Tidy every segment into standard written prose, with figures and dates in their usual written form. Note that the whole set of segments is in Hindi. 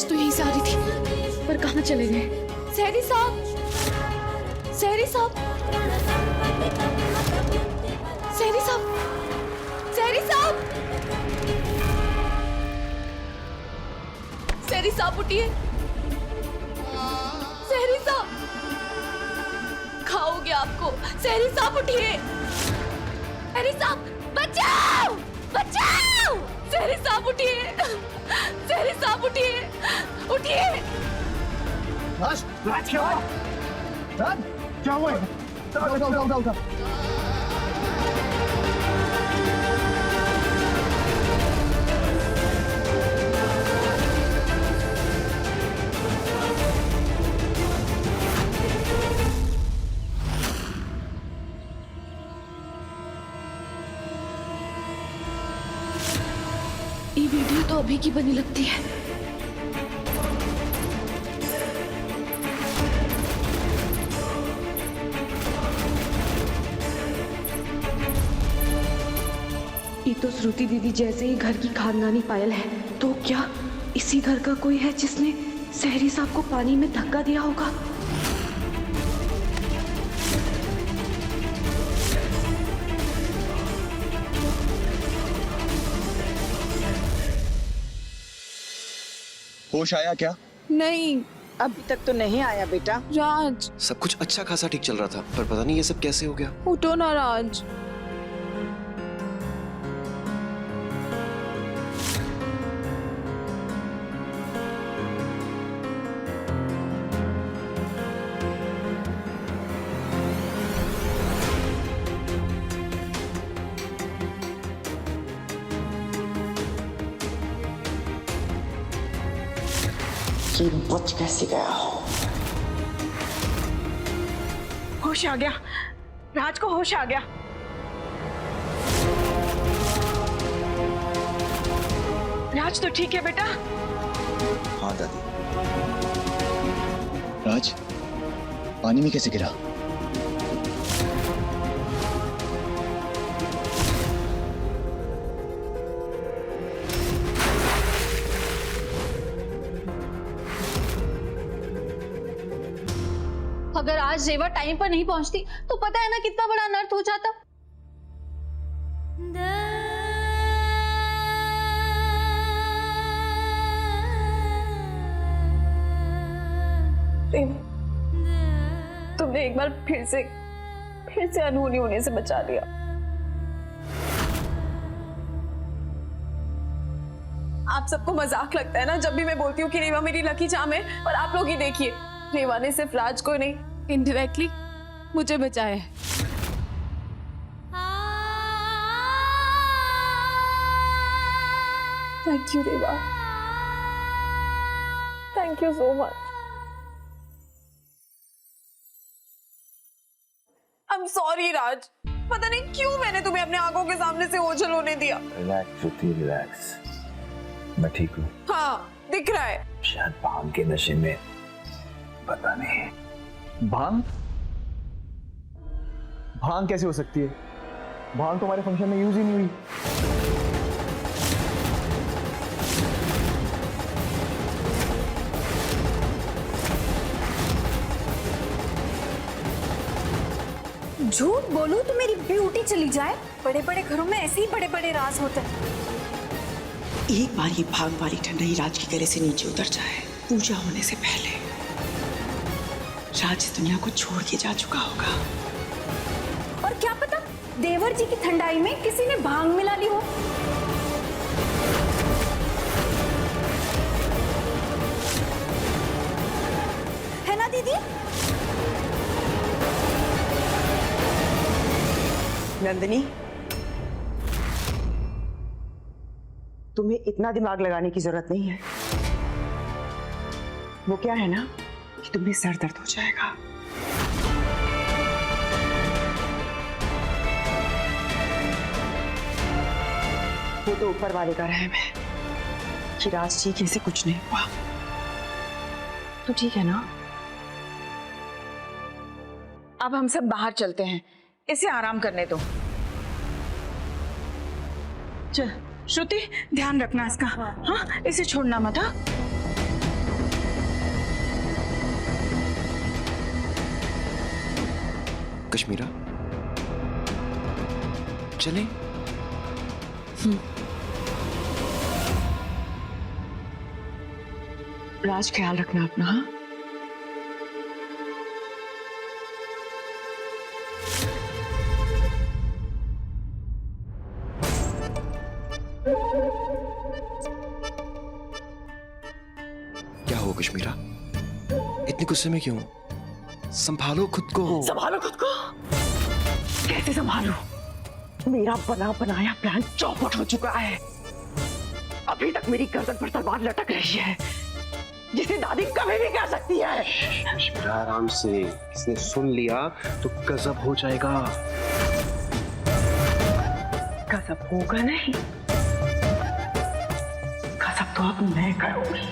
राज तो यहीं से आ रही थी, पर कहाँ चले गए? सहरी साहब, सहरी साहब, सहरी साहब, सहरी साहब, सहरी साहब उठिए, सहरी साहब, खाओगे आपको। सहरी साहब उठिए, सहरी साहब, बचाओ, बचाओ, सहरी साहब उठिए, सहरी साहब उठिए, उठिए। राज, राज क्या हुआ? राज, क्या हुआ? उठा। ये वीडियो तो अभी की बनी लगती है। ये तो श्रुति दीदी जैसे ही घर की खानदानी पायल है, तो क्या इसी घर का कोई है जिसने सहरी साहब को पानी में धक्का दिया होगा? होश आया क्या? नहीं, अभी तक तो नहीं आया बेटा। राज सब कुछ अच्छा खासा ठीक चल रहा था, पर पता नहीं ये सब कैसे हो गया। उठो ना राज। ये बच कैसे गया? होश आ गया, राज को होश आ गया। राज तो ठीक है बेटा? हाँ दादी। राज पानी में कैसे गिरा? अगर आज रेवा टाइम पर नहीं पहुंचती तो पता है ना कितना बड़ा अनर्थ हो जाता। तुमने एक बार फिर से अनहोनी होने से बचा लिया। आप सबको मजाक लगता है ना जब भी मैं बोलती हूँ कि रेवा मेरी लकी चार्म है, पर आप लोग ही देखिए, रेवा ने सिर्फ राज को नहीं, इनडायरेक्टली मुझे बचाया है। Thank you Reva, thank you so much. I am sorry Raj, पता नहीं क्यों मैंने तुम्हें अपने आंखों के सामने से ओझल होने दिया। रिलैक्स श्रुति, रिलैक्स। मैं ठीक हूँ। हाँ दिख रहा है। शायद भांग के नशे में, पता नहीं। भांग? भांग कैसे हो सकती है? भांग तो हमारे फंक्शन में यूज ही नहीं हुई। झूठ बोलूं तो मेरी ब्यूटी चली जाए। बड़े बड़े घरों में ऐसे ही बड़े बड़े राज होते हैं। एक बार ये भाग वाली ठंडाई राज के गले से नीचे उतर जाए, पूजा होने से पहले राज इस दुनिया को छोड़ के जा चुका होगा। और क्या पता देवर जी की ठंडाई में किसी ने भांग मिला ली हो। है ना दीदी? नंदिनी, तुम्हें इतना दिमाग लगाने की जरूरत नहीं है। वो क्या है ना कि तुम्हें सर दर्द हो जाएगा। वो तो ऊपर वाले का रहम है कि राज जी की से कुछ नहीं हुआ। तो ठीक है ना, अब हम सब बाहर चलते हैं, इसे आराम करने दो। चल श्रुति, ध्यान रखना इसका। हाँ, इसे छोड़ना मत। हाँ कश्मीरा, चलें? राज, ख्याल रखना अपना। हाँ? क्या हो कश्मीरा, इतने गुस्से में क्यों? संभालो खुद को। संभालो खुद को? कैसे संभालो? मेरा बना बनाया प्लान चौपट हो चुका है। अभी तक मेरी गर्दन पर तलवार लटक रही है, जिसे दादी कभी भी कर सकती है। कश्मीरा, आराम से, किसने सुन लिया तो गजब हो जाएगा। गजब होगा नहीं, गजब तो अब मैं करूंगी।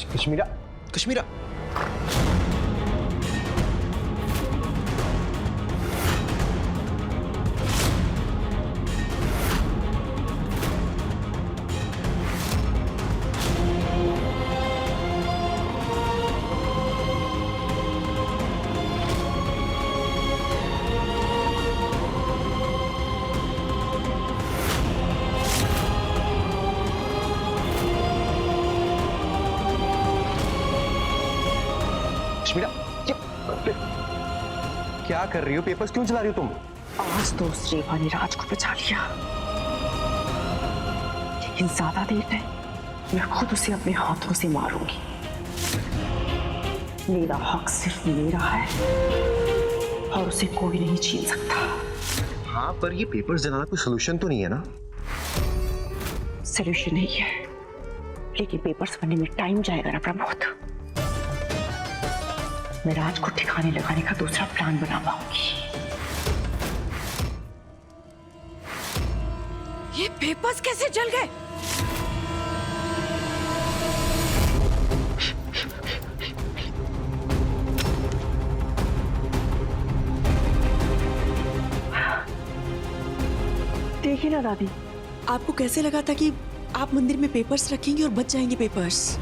कश्मीरा, कश्मीरा, कश्मीरा, क्या कर रही हो? पेपर्स क्यों चला रही हो तुम? आज तो उस रेवा ने राज को बचा लिया, लेकिन ज्यादा देर नहीं, मैं खुद उसे अपने हाथों से मारूंगी। मेरा हक सिर्फ मेरा है और उसे कोई नहीं छीन सकता। हाँ, पर ये पेपर्स जलाना कोई सोल्यूशन तो नहीं है ना? सोल्यूशन नहीं है, लेकिन पेपर्स बनने में टाइम जाएगा ना प्रमोद। मैं राज को ठिकाने लगाने का दूसरा प्लान बना पाऊंगी। ये पेपर्स कैसे जल गए? देखिए ना दादी, आपको कैसे लगा था कि आप मंदिर में पेपर्स रखेंगे और बच जाएंगे पेपर्स?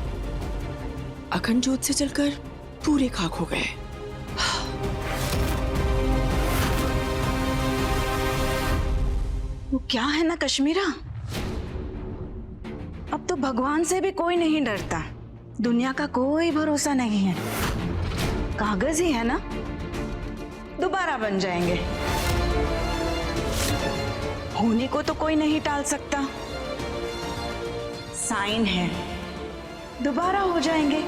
अखंड ज्योत से जलकर पूरे खाक हो गए। वो क्या है ना कश्मीरा, अब तो भगवान से भी कोई नहीं डरता। दुनिया का कोई भरोसा नहीं है। कागज ही है ना, दोबारा बन जाएंगे। होने को तो कोई नहीं टाल सकता। साइन है, दोबारा हो जाएंगे।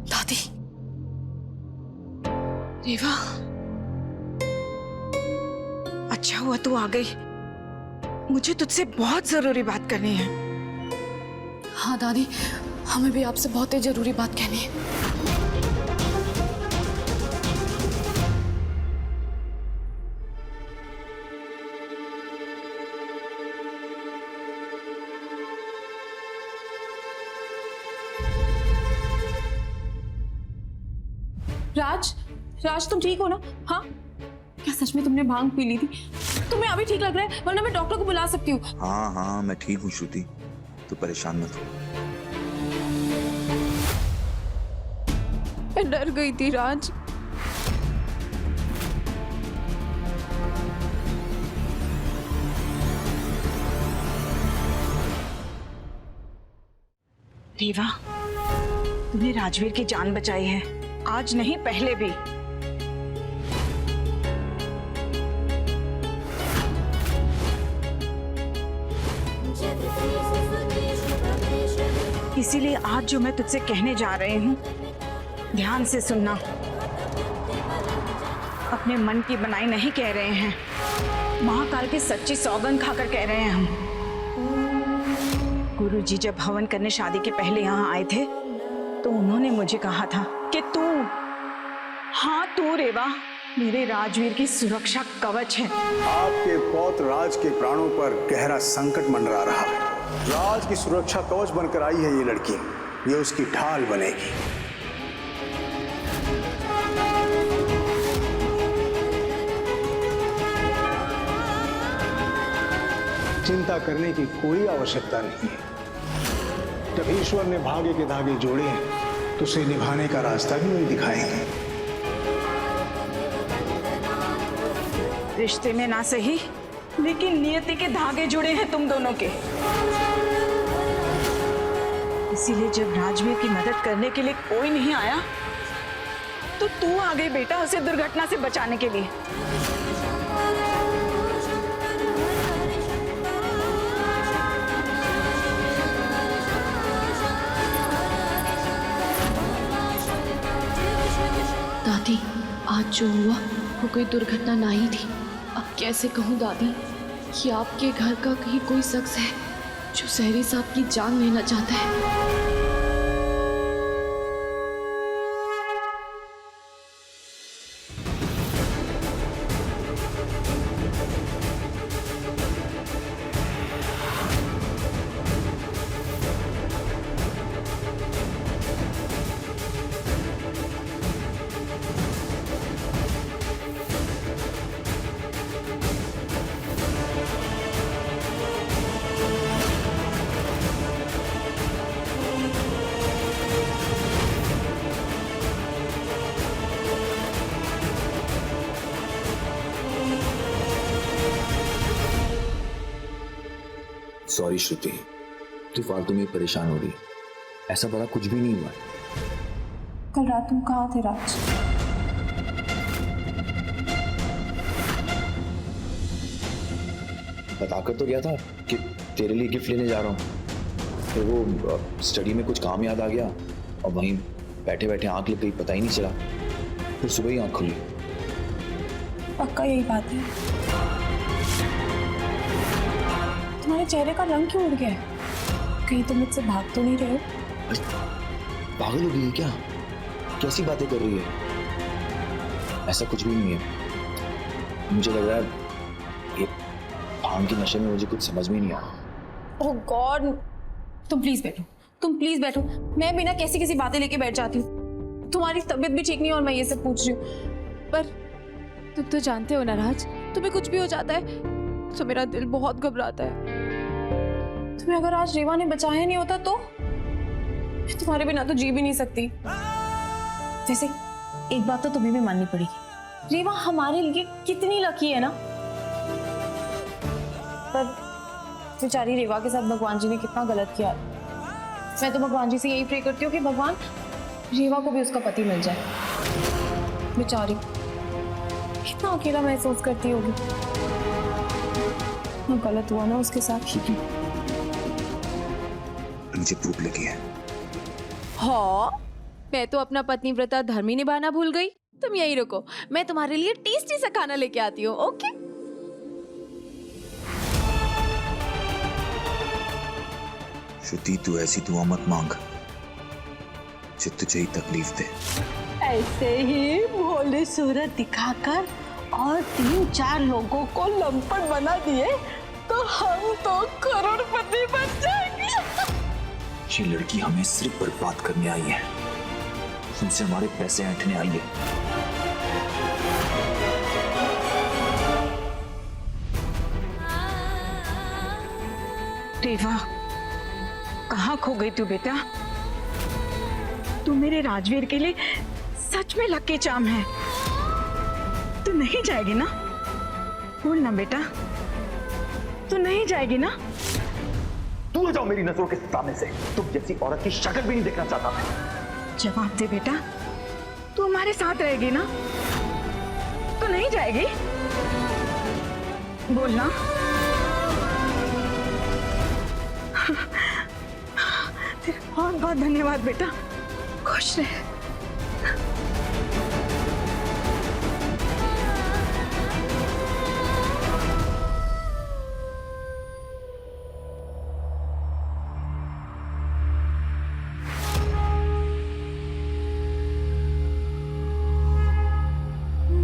दादी, रेवा, अच्छा हुआ तू आ गई। मुझे तुझसे बहुत जरूरी बात करनी है। हाँ दादी, हमें भी आपसे बहुत ही जरूरी बात कहनी है। राज, राज तुम ठीक हो ना? हाँ, क्या सच में तुमने भांग पी ली थी? तुम्हें अभी ठीक लग रहा है, वरना मैं डॉक्टर को बुला सकती हूँ। हाँ हाँ, मैं ठीक हूँ श्रुति, तू परेशान मत हो। मैं डर गई थी राज। रेवा, तुमने राजवीर की जान बचाई है, आज नहीं पहले भी। इसीलिए आज जो मैं तुझसे कहने जा रही हूँ, ध्यान से सुनना। अपने मन की बनाई नहीं कह रहे हैं, महाकाल की सच्ची सौगंध खाकर कह रहे हैं हम। गुरुजी जब हवन करने शादी के पहले यहाँ आए थे, तो उन्होंने मुझे कहा था कि तू, हाँ तू रेवा, मेरे राजवीर की सुरक्षा कवच है। आपके पौत्र राज के प्राणों पर गहरा संकट मंडरा रहा है। राज की सुरक्षा कवच बनकर आई है ये लड़की, ये उसकी ढाल बनेगी। चिंता करने की कोई आवश्यकता नहीं है। जब ईश्वर ने भाग्य के धागे जोड़े हैं तो उसे निभाने का रास्ता भी वही दिखाएंगे। रिश्ते में ना सही, लेकिन नियति के धागे जुड़े हैं तुम दोनों के। इसीलिए जब राजवीर की मदद करने के लिए कोई नहीं आया तो तू आ गई बेटा, उसे दुर्घटना से बचाने के लिए। दादी, आज जो हुआ वो कोई दुर्घटना नहीं थी। अब कैसे कहूँ दादी कि आपके घर का कहीं कोई शख्स है जो सहरी साहब की जान लेना चाहता है। सॉरी श्रुति, तू फालतू में परेशान हो रही है। ऐसा बड़ा कुछ भी नहीं हुआ। कल रात तुम कहाँ थे राज? बताकर तो गया था कि तेरे लिए गिफ्ट लेने जा रहा हूँ, फिर वो स्टडी में कुछ काम याद आ गया और वहीं बैठे बैठे आंख लग गई, पता ही नहीं चला। फिर सुबह ही आंख खुली। पक्का यही बात है? तुम्हारे चेहरे का रंग क्यों उड़ गया है? कहीं तुम मुझसे भाग तो नहीं रहे हो? पागल हो गई है क्या? कैसी बातें कर रही है? ऐसा कुछ भी नहीं है। मुझे लग रहा है ये भांग के नशे में मुझे कुछ समझ में नहीं आ रहा। ओह गॉड, तुम प्लीज बैठो, तुम प्लीज बैठो। मैं बिना कैसी कैसी बातें लेके बैठ जाती हूँ। तुम्हारी तबीयत भी ठीक नहीं और मैं ये सब पूछ रही हूँ। पर तुम तो जानते हो ना राज, तुम्हें कुछ भी हो जाता है तो मेरा दिल बहुत घबराता है। तुम्हें अगर आज रेवा ने बचाया नहीं होता तो मैं तुम्हारे बिना तो जी भी नहीं सकती। वैसे एक बात तो तुम्हें भी माननी पड़ेगी, रेवा हमारे लिए कितनी लकी है ना। पर बेचारी रेवा के साथ भगवान जी ने कितना गलत किया। मैं तो भगवान जी से यही प्रे करती हूँ कि भगवान रेवा को भी उसका पति मिल जाए। बेचारी कितना अकेला महसूस करती होगी। ना गलत हुआ ना उसके साथ। मुझे भूख लगी है। हाँ, मैं तो अपना पत्नी व्रता धर्म ही निभाना भूल गई। तुम यही रुको, मैं तुम्हारे लिए टेस्टी सा खाना लेके आती हूँ। ओके? श्रुति, तू ऐसी दुआ मत मांग जो तुझे ही तकलीफ दे। ऐसे ही भोले सूरत दिखाकर और 3-4 लोगों को लंपट बना दिए तो हम तो करोड़पति बन जाएंगे। ये लड़की हमें सिर्फ बर्बाद करने आई है, हमसे हमारे पैसे ऐंठने आई है। रेवा, कहाँ खो गई तू बेटा? तू मेरे राजवीर के लिए सच में लकी चार्म है। तू नहीं जाएगी ना? बोल ना बेटा, तू नहीं जाएगी ना? दूर जाओ मेरी नजरों के सामने से। तुम जैसी औरत की शक्ल भी नहीं देखना चाहता मैं। जवाब दे बेटा, तू हमारे साथ रहेगी ना? तू नहीं जाएगी? बोलना। बहुत बहुत धन्यवाद बेटा, खुश रहे।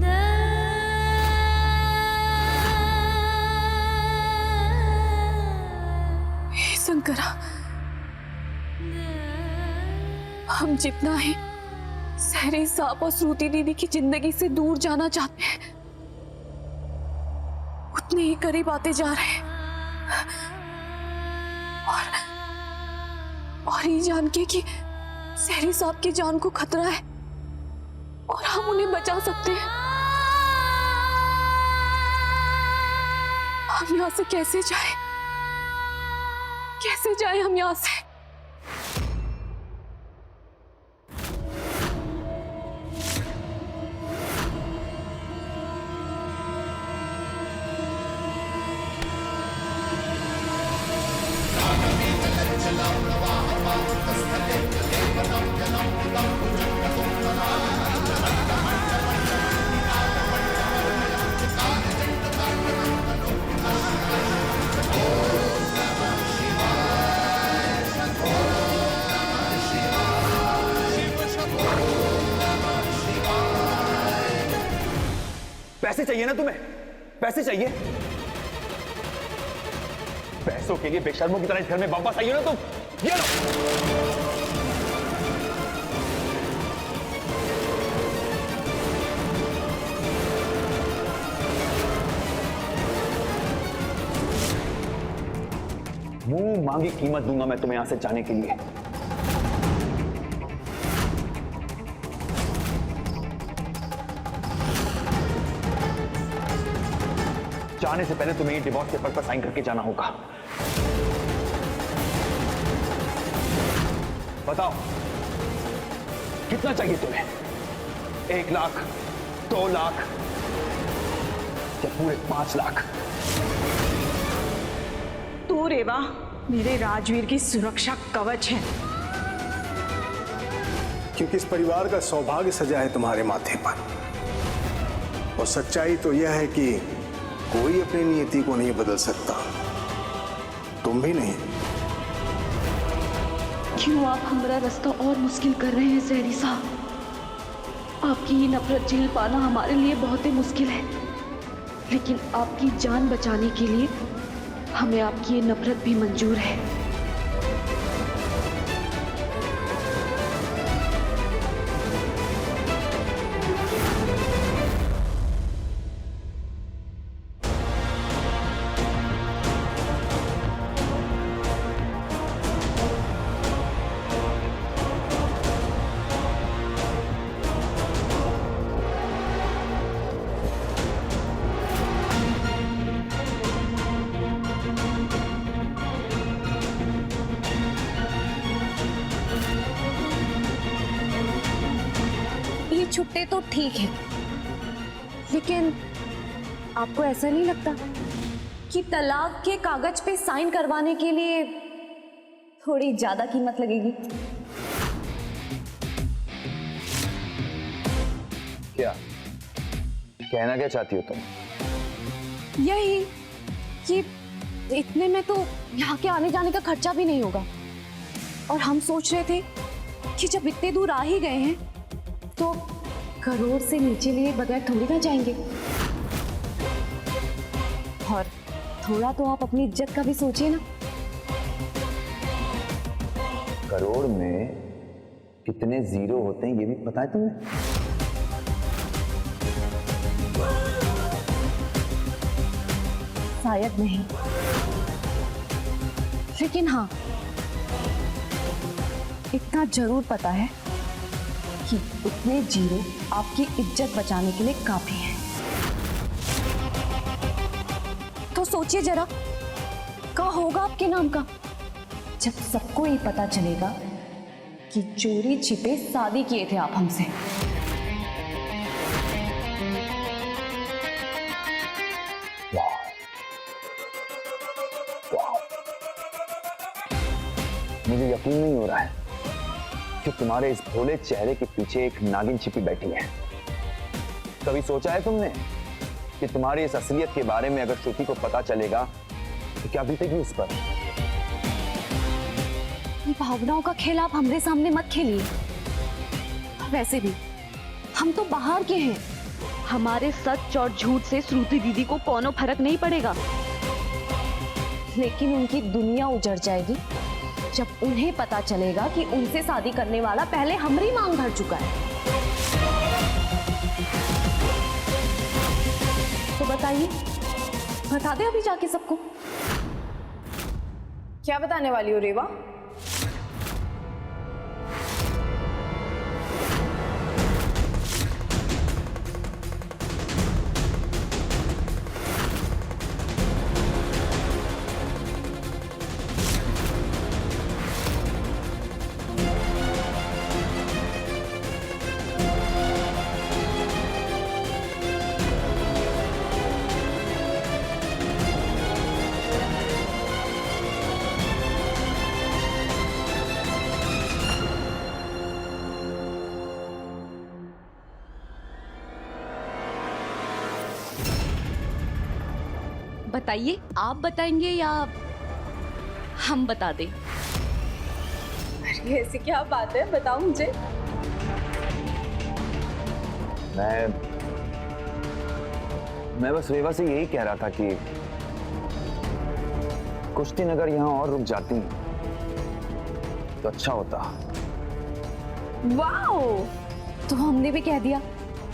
Da शंकरा, हम जितना है सहरी साहब और श्रुति दीदी की जिंदगी से दूर जाना चाहते हैं, उतने ही करीब आते जा रहे हैं। और ये जान के कि सहरी साहब की जान को खतरा है और हम उन्हें बचा सकते हैं, हम यहां से कैसे जाएं? कैसे जाएं हम यहां से? पैसे चाहिए ना तुम्हें? पैसे चाहिए? पैसों के लिए बेशर्मों की तरह इस घर में वापस आई हो ना तुम? ये लो। मुंह मांगी कीमत दूंगा मैं तुम्हें यहां से जाने के लिए। जाने से पहले तुम्हें ये डिवोर्स पेपर पर साइन करके जाना होगा। बताओ कितना चाहिए तुम्हें? 1 लाख, 2 लाख या पूरे 5 लाख? तू रेवा मेरे राजवीर की सुरक्षा कवच है, क्योंकि इस परिवार का सौभाग्य सजा है तुम्हारे माथे पर। और सच्चाई तो यह है कि कोई अपनी नियति को नहीं बदल सकता, तुम भी नहीं। क्यों आप हमारा रास्ता और मुश्किल कर रहे हैं सहरी साहब? आपकी ये नफरत झेल पाना हमारे लिए बहुत ही मुश्किल है, लेकिन आपकी जान बचाने के लिए हमें आपकी ये नफरत भी मंजूर है। छुट्टे तो ठीक है, लेकिन आपको ऐसा नहीं लगता कि तलाक के कागज पे साइन करवाने के लिए थोड़ी ज्यादा कीमत लगेगी? क्या कहना क्या चाहती हो तुम? यही कि इतने में तो यहाँ के आने जाने का खर्चा भी नहीं होगा, और हम सोच रहे थे कि जब इतने दूर आ ही गए हैं तो करोड़ से नीचे लिए बगैर थोड़ी ना जाएंगे। और थोड़ा तो आप अपनी इज्जत का भी सोचिए ना। करोड़ में कितने जीरो होते हैं ये भी पता है तुम्हें? शायद नहीं, लेकिन हाँ इतना जरूर पता है कि उतने जीरो आपकी इज्जत बचाने के लिए काफी है। तो सोचिए जरा, क्या होगा आपके नाम का जब सबको ये पता चलेगा कि चोरी छिपे शादी किए थे आप हमसे। मुझे यकीन नहीं हो रहा है कि तुम्हारे इस भोले चेहरे के पीछे एक नागिन छिपी बैठी है। कभी सोचा है तुमने कि तुम्हारी इस असलियत के बारे में अगर श्रुति को पता चलेगा तो क्या बीतेगी इस पर? ये भावनाओं का खेल आप हमारे सामने मत खेलिए। वैसे भी हम तो बाहर के हैं, हमारे सच और झूठ से श्रुति दीदी को कोनो फर्क नहीं पड़ेगा। लेकिन उनकी दुनिया उजड़ जाएगी जब उन्हें पता चलेगा कि उनसे शादी करने वाला पहले हमारी मांग भर चुका है। तो बताइए, बता दे अभी जाके सबको। क्या बताने वाली हो रेवा? बताइए, आप बताएंगे या हम बता दें? अरे ऐसी क्या बात है, बताओ मुझे। मैं बस रेवा से यही कह रहा था कि कुछ दिन अगर यहाँ और रुक जाती तो अच्छा होता। वाओ! तो हमने भी कह दिया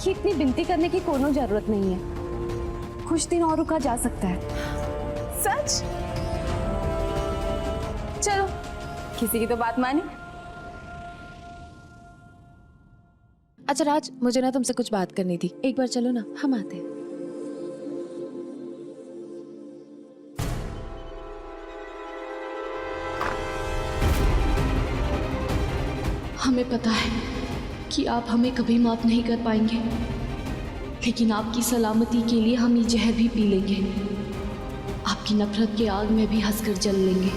कि इतनी विनती करने की कोनो जरूरत नहीं है, कुछ दिन और रुका जा सकता है। सच? चलो, किसी की तो बात मानी। अच्छा राज, मुझे ना तुमसे कुछ बात करनी थी, एक बार चलो ना, हम आते हैं। हमें पता है कि आप हमें कभी माफ नहीं कर पाएंगे, लेकिन आपकी सलामती के लिए हम ये जहर भी पी लेंगे। आपकी नफरत के आग में भी हंसकर जल लेंगे।